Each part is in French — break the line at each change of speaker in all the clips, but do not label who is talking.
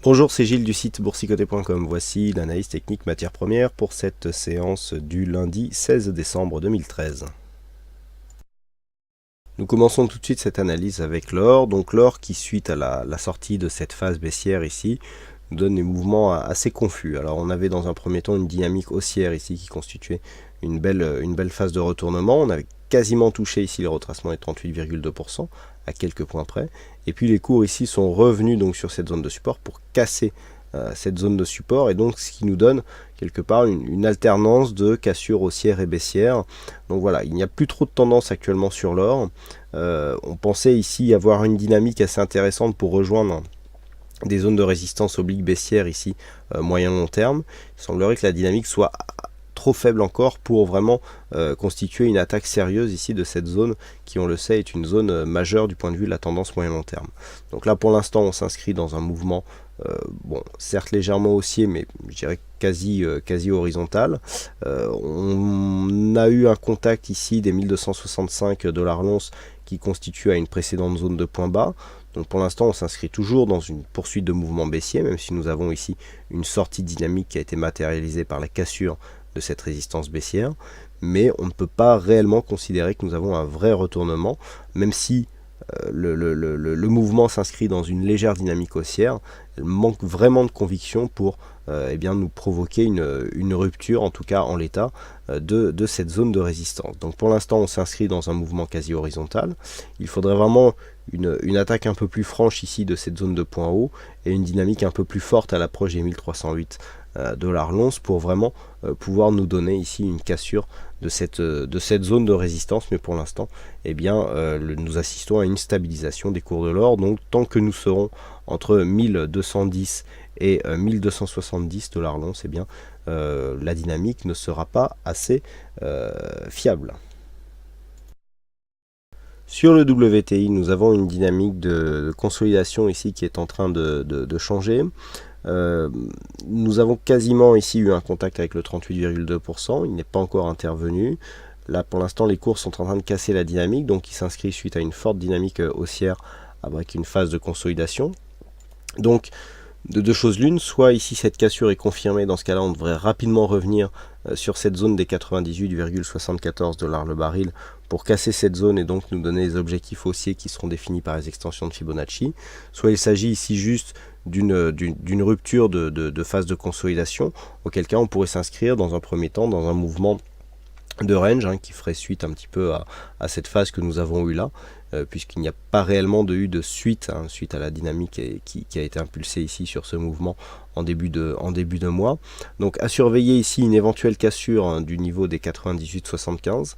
Bonjour, c'est Gilles du site boursicoté.com. Voici l'analyse technique matières premières pour cette séance du lundi 16 décembre 2013. Nous commençons tout de suite cette analyse avec l'or. Donc l'or qui, suite à la sortie de cette phase baissière ici, nous donne des mouvements assez confus. Alors on avait dans un premier temps une dynamique haussière ici qui constituait une belle phase de retournement. On avait quasiment touché ici le retracement des 38,2% à quelques points près. Et puis les cours ici sont revenus donc sur cette zone de support pour casser cette zone de support, et donc ce qui nous donne quelque part une alternance de cassures haussières et baissières. Donc voilà, il n'y a plus trop de tendance actuellement sur l'or. On pensait ici avoir une dynamique assez intéressante pour rejoindre des zones de résistance oblique baissière ici, moyen long terme. Il semblerait que la dynamique soit trop faible encore pour vraiment constituer une attaque sérieuse ici de cette zone qui, on le sait, est une zone majeure du point de vue de la tendance moyen long terme. Donc là pour l'instant on s'inscrit dans un mouvement bon, certes légèrement haussier, mais je dirais quasi horizontal. On a eu un contact ici des 1265 $ l'once qui constitue à une précédente zone de point bas. Donc pour l'instant on s'inscrit toujours dans une poursuite de mouvement baissier, même si nous avons ici une sortie dynamique qui a été matérialisée par la cassure de cette résistance baissière, mais on ne peut pas réellement considérer que nous avons un vrai retournement, même si le mouvement s'inscrit dans une légère dynamique haussière. Il manque vraiment de conviction pour eh bien, nous provoquer une rupture, en tout cas en l'état, de cette zone de résistance. Donc pour l'instant on s'inscrit dans un mouvement quasi horizontal. Il faudrait vraiment une attaque un peu plus franche ici de cette zone de point haut et une dynamique un peu plus forte à l'approche des 1308 $ l'once pour vraiment pouvoir nous donner ici une cassure de cette zone de résistance. Mais pour l'instant eh bien, nous assistons à une stabilisation des cours de l'or. Donc tant que nous serons entre 1210 et 1270 $ l'once, eh bien, la dynamique ne sera pas assez fiable. Sur le WTI, nous avons une dynamique de consolidation ici qui est en train de changer. Nous avons quasiment ici eu un contact avec le 38,2%, il n'est pas encore intervenu. Là pour l'instant les cours sont en train de casser la dynamique, donc il s'inscrit suite à une forte dynamique haussière avec une phase de consolidation. Donc de deux choses l'une, soit ici cette cassure est confirmée, dans ce cas là on devrait rapidement revenir sur cette zone des 98,74 $ le baril pour casser cette zone et donc nous donner les objectifs haussiers qui seront définis par les extensions de Fibonacci. Soit il s'agit ici juste d'une rupture de phase de consolidation, auquel cas on pourrait s'inscrire dans un premier temps dans un mouvement de range qui ferait suite un petit peu à cette phase que nous avons eu là, puisqu'il n'y a pas réellement eu de suite, suite à la dynamique qui a été impulsée ici sur ce mouvement en début de mois. Donc à surveiller ici une éventuelle cassure du niveau des 98,75.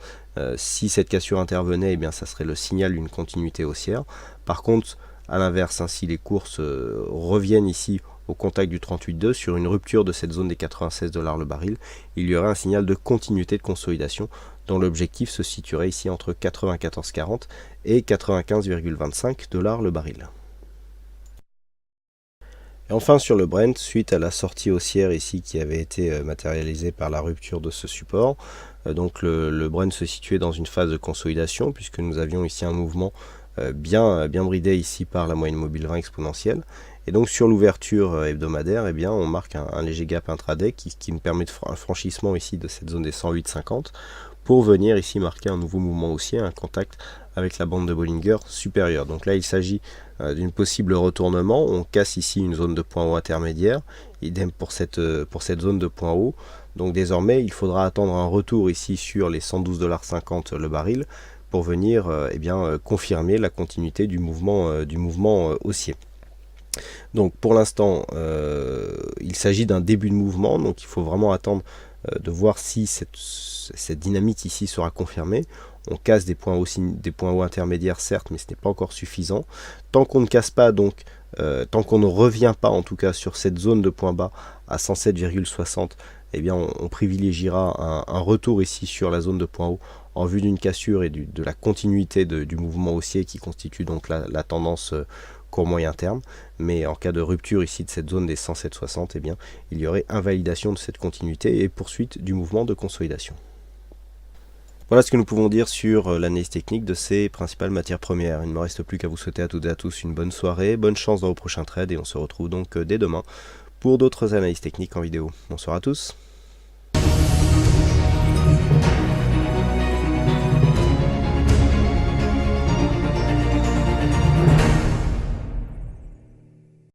Si cette cassure intervenait, eh bien ça serait le signal d'une continuité haussière. Par contre, à l'inverse, si les courses reviennent ici au contact du 38,2 sur une rupture de cette zone des 96 $ le baril, il y aurait un signal de continuité de consolidation dont l'objectif se situerait ici entre 94,40 et 95,25 $ le baril. Et enfin sur le Brent, suite à la sortie haussière ici qui avait été matérialisée par la rupture de ce support, donc le Brent se situait dans une phase de consolidation puisque nous avions ici un mouvement bien bridé ici par la moyenne mobile 20 exponentielle. Et donc sur l'ouverture hebdomadaire, eh bien, on marque un léger gap intraday qui nous permet un franchissement ici de cette zone des 108,50 pour venir ici marquer un nouveau mouvement haussier, un contact avec la bande de Bollinger supérieure. Donc là il s'agit d'une possible retournement, on casse ici une zone de point haut intermédiaire, idem pour cette zone de point haut. Donc désormais il faudra attendre un retour ici sur les 112,50 $ le baril pour venir eh bien, confirmer la continuité du mouvement haussier. Donc pour l'instant il s'agit d'un début de mouvement, donc il faut vraiment attendre de voir si cette dynamique ici sera confirmée. On casse des points hauts intermédiaires certes, mais ce n'est pas encore suffisant. Tant qu'on ne casse pas, donc tant qu'on ne revient pas en tout cas sur cette zone de point bas à 107,60, eh bien on privilégiera un retour ici sur la zone de point haut en vue d'une cassure et de la continuité du mouvement haussier qui constitue donc la tendance court moyen terme. Mais en cas de rupture ici de cette zone des 107,60, eh bien il y aurait invalidation de cette continuité et poursuite du mouvement de consolidation. Voilà ce que nous pouvons dire sur l'analyse technique de ces principales matières premières. Il ne me reste plus qu'à vous souhaiter à toutes et à tous une bonne soirée, bonne chance dans vos prochains trades et on se retrouve donc dès demain pour d'autres analyses techniques en vidéo. Bonsoir à tous.